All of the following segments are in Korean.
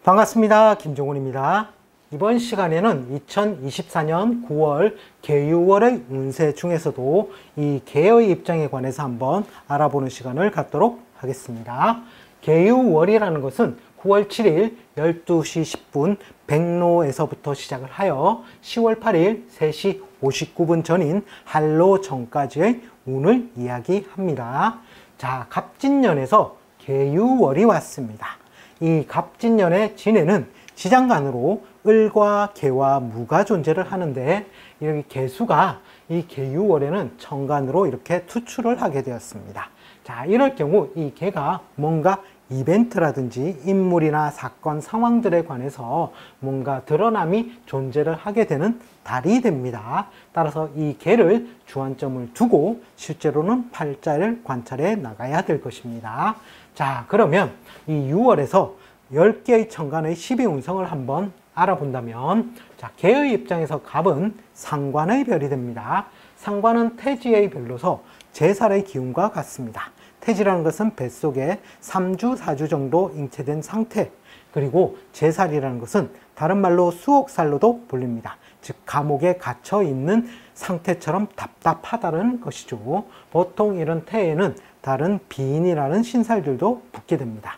반갑습니다. 김종훈입니다. 이번 시간에는 2024년 9월 개유월의 운세 중에서도 이 개의 입장에 관해서 한번 알아보는 시간을 갖도록 하겠습니다. 개유월이라는 것은 9월 7일 12시 10분 백로에서부터 시작을 하여 10월 8일 3시 59분 전인 한로 전까지의 운을 이야기합니다. 자, 갑진년에서 개유월이 왔습니다. 이 갑진년의 진에는 지장간으로 을과 개와 무가 존재를 하는데, 여기 개수가 이 개유월에는 천간으로 이렇게 투출을 하게 되었습니다. 자, 이럴 경우 이 개가 뭔가 이벤트라든지 인물이나 사건, 상황들에 관해서 뭔가 드러남이 존재를 하게 되는 달이 됩니다. 따라서 이 개를 주안점을 두고 실제로는 팔자를 관찰해 나가야 될 것입니다. 자, 그러면 이 6월에서 10개의 천간의 12운성을 한번 알아본다면, 자, 개의 입장에서 갑은 상관의 별이 됩니다. 상관은 태지의 별로서 제살의 기운과 같습니다. 태지라는 것은 뱃속에 3주, 4주 정도 잉태된 상태, 그리고 제살이라는 것은 다른 말로 수옥살로도 불립니다. 즉 감옥에 갇혀 있는 상태처럼 답답하다는 것이죠. 보통 이런 태에는 다른 비인이라는 신살들도 붙게 됩니다.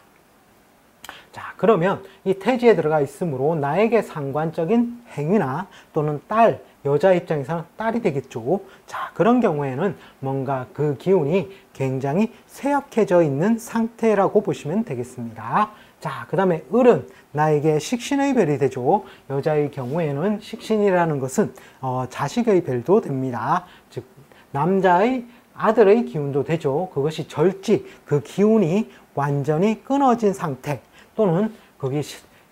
자, 그러면 이 태지에 들어가 있으므로 나에게 상관적인 행위나 또는 딸, 여자 입장에서는 딸이 되겠죠. 자, 그런 경우에는 뭔가 그 기운이 굉장히 쇠약해져 있는 상태라고 보시면 되겠습니다. 자, 그 다음에 을은 나에게 식신의 별이 되죠. 여자의 경우에는 식신이라는 것은 자식의 별도 됩니다. 즉 남자의 아들의 기운도 되죠. 그것이 절지, 그 기운이 완전히 끊어진 상태, 또는 거기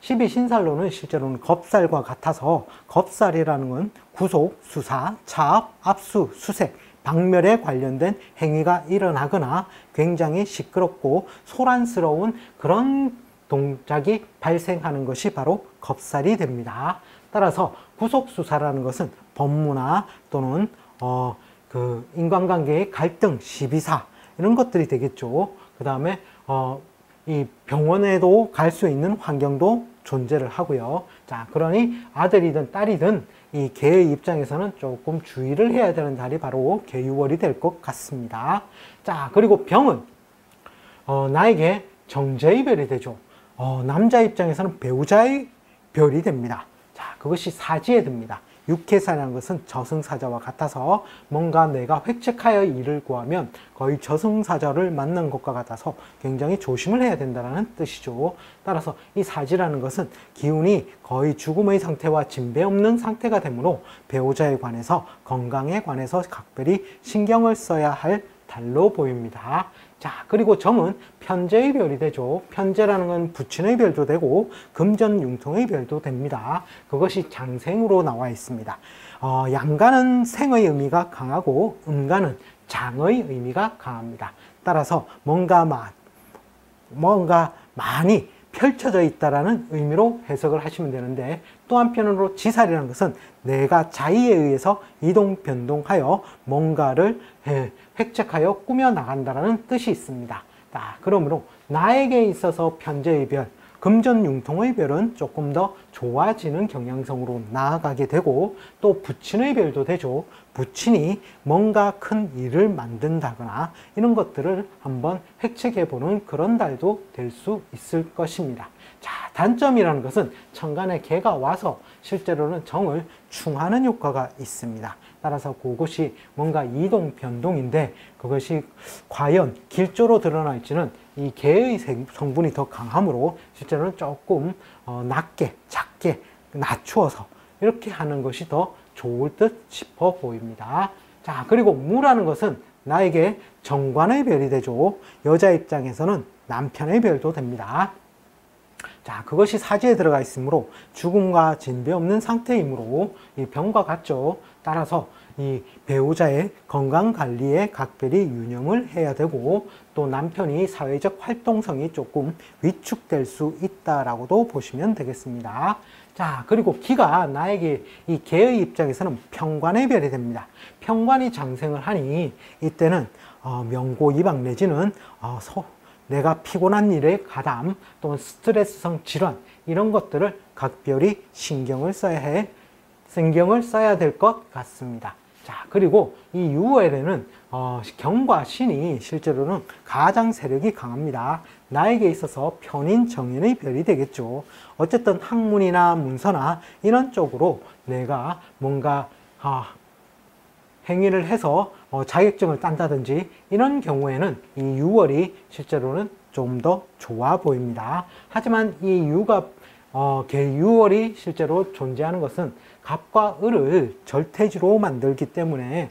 12신살로는 실제로는 겁살과 같아서, 겁살이라는 건 구속, 수사, 차압, 압수, 수색, 박멸에 관련된 행위가 일어나거나 굉장히 시끄럽고 소란스러운 그런 동작이 발생하는 것이 바로 겁살이 됩니다. 따라서 구속수사라는 것은 법무나 또는 그 인간관계의 갈등, 시비사, 이런 것들이 되겠죠. 그 다음에 이 병원에도 갈 수 있는 환경도 존재를 하고요. 자, 그러니 아들이든 딸이든 이 개의 입장에서는 조금 주의를 해야 되는 달이 바로 개유월이 될 것 같습니다. 자, 그리고 병은 나에게 정제의 별이 되죠. 남자 입장에서는 배우자의 별이 됩니다. 자, 그것이 사지에 듭니다. 육해사라는 것은 저승사자와 같아서 뭔가 내가 획책하여 일을 구하면 거의 저승사자를 만난 것과 같아서 굉장히 조심을 해야 된다는 뜻이죠. 따라서 이 사지라는 것은 기운이 거의 죽음의 상태와 진배 없는 상태가 되므로 배우자에 관해서, 건강에 관해서 각별히 신경을 써야 할 달로 보입니다. 자, 그리고 정은 편재의 별이 되죠. 편재라는 건 부친의 별도 되고 금전융통의 별도 됩니다. 그것이 장생으로 나와 있습니다. 양간은 생의 의미가 강하고 음간은 장의 의미가 강합니다. 따라서 뭔가 많이 펼쳐져 있다라는 의미로 해석을 하시면 되는데, 또 한편으로 지살이라는 것은 내가 자의에 의해서 이동 변동하여 뭔가를 획책하여 꾸며 나간다라는 뜻이 있습니다. 자, 그러므로 나에게 있어서 편재의 별, 금전융통의 별은 조금 더 좋아지는 경향성으로 나아가게 되고, 또 부친의 별도 되죠. 부친이 뭔가 큰 일을 만든다거나 이런 것들을 한번 획책해보는 그런 달도 될 수 있을 것입니다. 자, 단점이라는 것은 천간에 개가 와서 실제로는 정을 충하는 효과가 있습니다. 따라서 그것이 뭔가 이동 변동인데, 그것이 과연 길조로 드러나 있지는 이 개의 성분이 더 강하므로 실제로는 조금 낮게, 작게 낮추어서 이렇게 하는 것이 더 좋을 듯 싶어 보입니다. 자, 그리고 무라는 것은 나에게 정관의 별이 되죠. 여자 입장에서는 남편의 별도 됩니다. 자, 그것이 사지에 들어가 있으므로 죽음과 진배 없는 상태이므로 이 병과 같죠. 따라서 이 배우자의 건강관리에 각별히 유념을 해야 되고, 또 남편이 사회적 활동성이 조금 위축될 수 있다라고도 보시면 되겠습니다. 자, 그리고 기가 나에게 이 개의 입장에서는 평관의 별이 됩니다. 평관이 장생을 하니 이때는 명고이방 내지는 내가 피곤한 일의 가담 또는 스트레스성 질환 이런 것들을 각별히 신경을 써야 될 것 같습니다. 자, 그리고 이 6월에는 경과 신이 실제로는 가장 세력이 강합니다. 나에게 있어서 편인 정인의 별이 되겠죠. 어쨌든 학문이나 문서나 이런 쪽으로 내가 뭔가 행위를 해서 자격증을 딴다든지 이런 경우에는 이 6월이 실제로는 좀 더 좋아 보입니다. 하지만 이 계유월이 실제로 존재하는 것은 갑과 을을 절대지로 만들기 때문에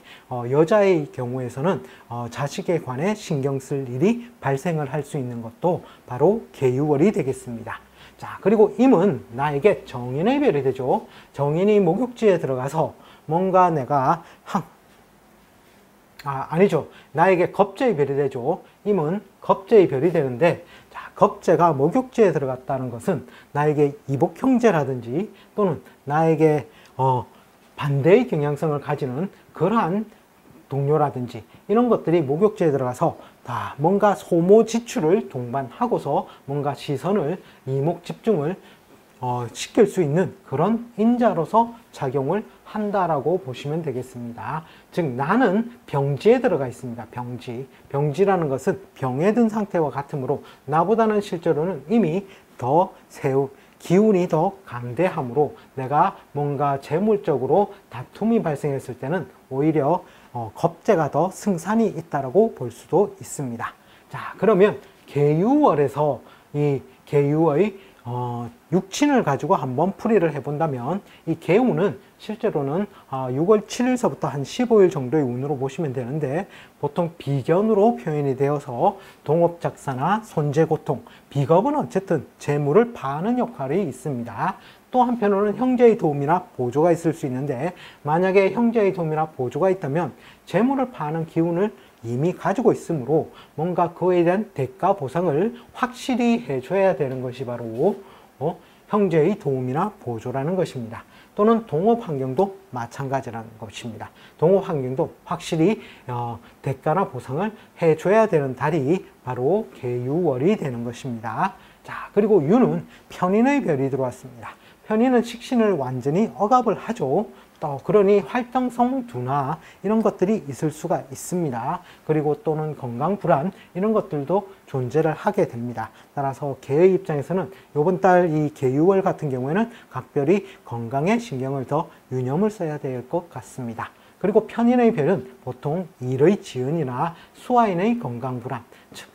여자의 경우에서는 자식에 관해 신경 쓸 일이 발생을 할 수 있는 것도 바로 계유월이 되겠습니다. 자, 그리고 임은 나에게 정인의 별이 되죠. 정인이 목욕지에 들어가서 뭔가 내가 나에게 겁재의 별이 되죠. 임은 겁재의 별이 되는데, 자, 겁재가 목욕지에 들어갔다는 것은 나에게 이복 형제라든지 또는 나에게 반대의 경향성을 가지는 그러한 동료라든지 이런 것들이 목욕지에 들어가서 다 뭔가 소모 지출을 동반하고서 뭔가 시선을 이목 집중을 시킬 수 있는 그런 인자로서 작용을 한다라고 보시면 되겠습니다. 즉 나는 병지에 들어가 있습니다. 병지라는 것은 병에 든 상태와 같으므로 나보다는 실제로는 이미 더 기운이 더 강대하므로 내가 뭔가 재물적으로 다툼이 발생했을 때는 오히려 겁재가 더 승산이 있다라고 볼 수도 있습니다. 자, 그러면 계유월에서 이 계유의 육친을 가지고 한번 풀이를 해본다면 이 계우는 실제로는 6월 7일서부터 한 15일 정도의 운으로 보시면 되는데 보통 비견으로 표현이 되어서 동업작사나 손재고통, 비겁은 어쨌든 재물을 파는 역할이 있습니다. 또 한편으로는 형제의 도움이나 보조가 있을 수 있는데 만약에 형제의 도움이나 보조가 있다면 재물을 파는 기운을 이미 가지고 있으므로 뭔가 그에 대한 대가 보상을 확실히 해줘야 되는 것이 바로 형제의 도움이나 보조라는 것입니다. 또는 동업 환경도 마찬가지라는 것입니다. 동업 환경도 확실히 대가나 보상을 해줘야 되는 달이 바로 계유월이 되는 것입니다. 자, 그리고 유는 편인의 별이 들어왔습니다. 편인은 식신을 완전히 억압을 하죠. 또 그러니 활동성 둔화 이런 것들이 있을 수가 있습니다. 그리고 또는 건강 불안 이런 것들도 존재를 하게 됩니다. 따라서 개의 입장에서는 이번 달 이 계유월 같은 경우에는 각별히 건강에 신경을 더 유념을 써야 될 것 같습니다. 그리고 편인의 별은 보통 일의 지연이나 수화인의 건강 불안, 즉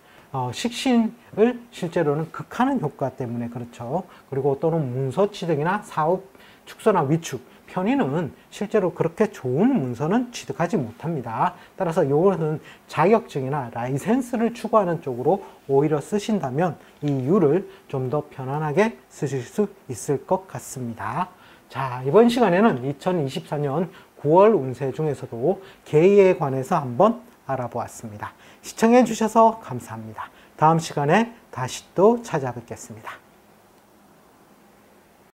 식신을 실제로는 극하는 효과 때문에 그렇죠. 그리고 또는 문서 취득이나 사업 축소나 위축, 편인은 실제로 그렇게 좋은 문서는 취득하지 못합니다. 따라서 이것은 자격증이나 라이센스를 추구하는 쪽으로 오히려 쓰신다면 이 유를 좀 더 편안하게 쓰실 수 있을 것 같습니다. 자, 이번 시간에는 2024년 9월 운세 중에서도 계에 관해서 한번 알아보았습니다. 시청해 주셔서 감사합니다. 다음 시간에 다시 또 찾아뵙겠습니다.